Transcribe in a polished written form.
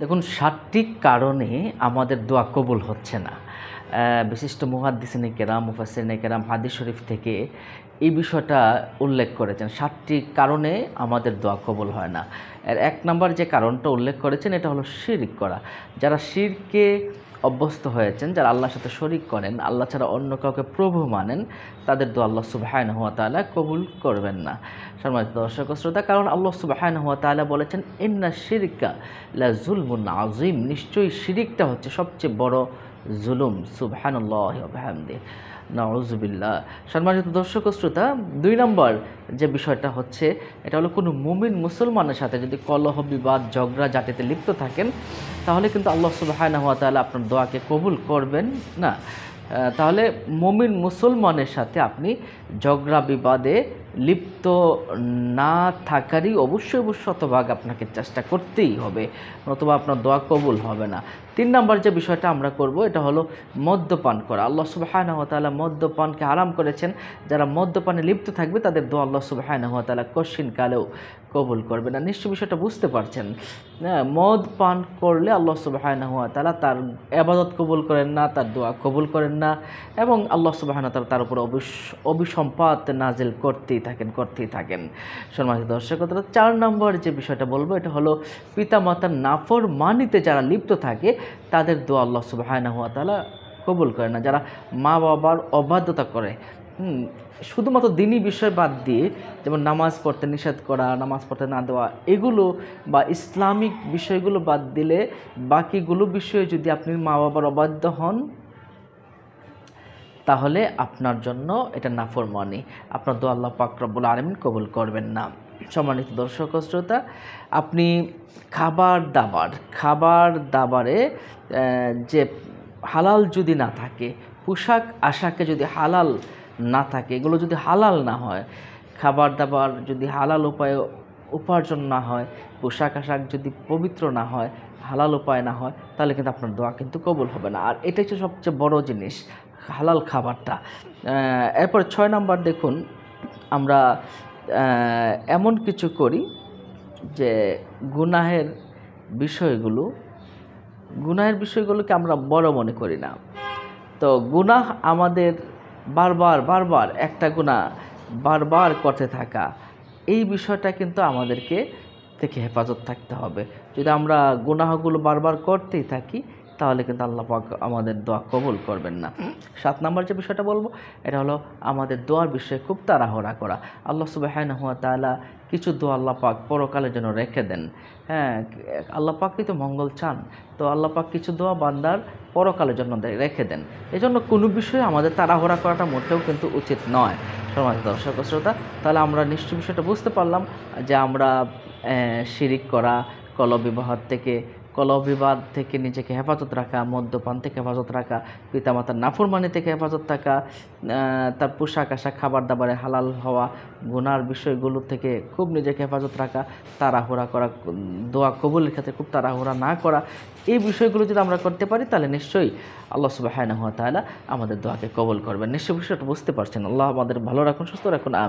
দেখুন ৭টি কারণে আমাদের দোয়া কবুল হচ্ছে না। বিশিষ্ট মুহাদ্দিসিনে কেরাম, মুফাসসিরিনে কেরাম হাদিস শরীফ থেকে এই বিষয়টা উল্লেখ করেছেন। ৭টি কারণে আমাদের দোয়া কবুল হয় না। এর ১ নাম্বার যে কারণটা উল্লেখ করেছেন এটা হলো শিরক করা। যারা শিরকে অভ্যস্ত হয়েছেন, যারা আল্লাহর সাথে শরিক করেন, আল্লাহ ছাড়া অন্য কাউকে প্রভু মানেন, তাদের দোয়া আল্লাহ সুবহানাহু ওয়া তাআলা কবুল করবেন না। সম্মানিত দর্শক ও শ্রোতা, কারণ আল্লাহ সুবহানাহু ওয়া তাআলা বলেছেন ইন্না শিরকা লা যুলমুন আযীম, নিশ্চয়ই শিরিকটা হচ্ছে সবচেয়ে বড় জুলুম। সুবহানাল্লাহি ওয়া বিহামদিহি, নাউযুবিল্লাহ। সম্মানিত দর্শক ও শ্রোতা, ২ নম্বর যে বিষয়টা হচ্ছে এটা হলো কোনো মুমিন মুসলমানের সাথে যদি কলহ, বিবাদ, ঝগড়া ঝাঁটিতে লিপ্ত থাকেন, তাহলে কিন্তু আল্লাহ সুবহানাহু ওয়া তাআলা আপনার দোয়াকে কবুল করবেন না। তাহলে মুমিন মুসলমানের সাথে আপনি ঝগড়া বিবাদে লিপ্ত না থাকারই অবশ্যই শতভাগ আপনাকে চেষ্টা করতেই হবে, নতুবা আপনার দোয়া কবুল হবে না। ৩ নম্বর যে বিষয়টা আমরা করব এটা হলো মদ্যপান করা। আল্লাহ সুবহানাহু ওয়া তাআলা মদ্যপানকে হারাম করেছেন। যারা মদ্যপানে লিপ্ত থাকবে তাদের দোয়া আল্লাহ সুবহানাহু ওয়া তাআলা কশিনকালেও কবুল করবে না। নিশ্চয়ই বিষয়টা বুঝতে পারছেন। মদ পান করলে আল্লাহ সুবহানাহু ওয়া তাআলা তার ইবাদত কবুল করেন না, তার দোয়া কবুল করেন না, এবং আল্লাহ সুবহানাহু ওয়া তাআলা তার উপর অভিসম্পাত নাজিল করতেই থাকেন। সম্মানিত দর্শক, ৪ নম্বর যে বিষয়টা বলবো এটা হলো পিতামাতার নাফরমানিতে যারা লিপ্ত থাকে তাদের দোয়া আল্লাহ সুবহানাহু ওয়া তাআলা কবুল করে না। যারা মা বাবার অবাধ্যতা করে, শুধুমাত্র দিনী বিষয় বাদ দিয়ে, যেমন নামাজ পড়তে নিষেধ করা, নামাজ পড়তে না দেওয়া, এগুলো বা ইসলামিক বিষয়গুলো বাদ দিলে বাকিগুলো বিষয়ে যদি আপনি মা বাবার অবাধ্য হন, তাহলে আপনার জন্য এটা নাফরমানি, আপনার দোয়া আল্লাহ পাক রব্বুল আলামিন কবুল করবেন না। সম্মানিত দর্শক ও শ্রোতা, আপনি খাবার দাবারে যে হালাল যদি না থাকে, পোশাক আশাকে যদি হালাল না থাকে, এগুলো যদি হালাল না হয়, খাবার দাবার যদি হালাল উপায়ে উপার্জন না হয়, পোশাক আশাক যদি পবিত্র না হয়, হালাল উপায় না হয়, তাহলে কিন্তু আপনার দোয়া কিন্তু কবুল হবে না। আর এটাই হচ্ছে সবচেয়ে বড় জিনিস, হালাল খাবারটা। এরপর ৬ নম্বর দেখুন, আমরা এমন কিছু করি যে গুনাহের বিষয়গুলোকে আমরা বড় মনে করি না। তো গুনাহ আমাদের বারবার একটা গুনাহ বারবার করতে থাকা, এই বিষয়টা কিন্তু আমাদেরকে থেকে হেফাজত থাকতে হবে। যদি আমরা গুনাহগুলো বারবার করতেই থাকি, তাহলে কিন্তু আল্লাহ পাক আমাদের দোয়া কবুল করবেন না। ৭ নম্বর যে বিষয়টা বলবো এটা হলো আমাদের দোয়ার বিষয়ে খুব তাড়াহুড়া করা। আল্লাহ সুবহানাহু ওয়া তাআলা কিছু দোয়া আল্লাহ পাক পরকালের জন্য রেখে দেন। হ্যাঁ, আল্লাহ পাকই তো মঙ্গল চান, তো আল্লাহ পাক কিছু দোয়া বান্দার পরকালের জন্য রেখে দেন। এজন্য কোনো বিষয়ে আমাদের তাড়াহুড়া করাটা মোটেও কিন্তু উচিত নয়। সম্মানিত দর্শক ও শ্রোতা, তাহলে আমরা নিশ্চয় বিষয়টা বুঝতে পারলাম যে আমরা শিরিক করা, কলহ বিবাদ থেকে নিজেকে হেফাজত রাখা, মদ্যপান থেকে হেফাজত রাখা, পিতামাতার নাফরমানি থেকে হেফাজত থাকা, তার পোশাক আশাক খাবার দাবারে হালাল হওয়া, গুনার বিষয়গুলো থেকে খুব নিজেকে হেফাজত রাখা, তাড়াহুড়া করা, দোয়া কবুলের ক্ষেত্রে খুব তাড়াহুড়া না করা, এই বিষয়গুলো যদি আমরা করতে পারি তাহলে নিশ্চয়ই আল্লাহ সুবহানাহু ওয়া তাআলা আমাদের দোয়াকে কবুল করবেন। নিশ্চয়ই বিষয়টা বুঝতে পারছেন। আল্লাহ আমাদের ভালো রাখুন, সুস্থ রাখুন।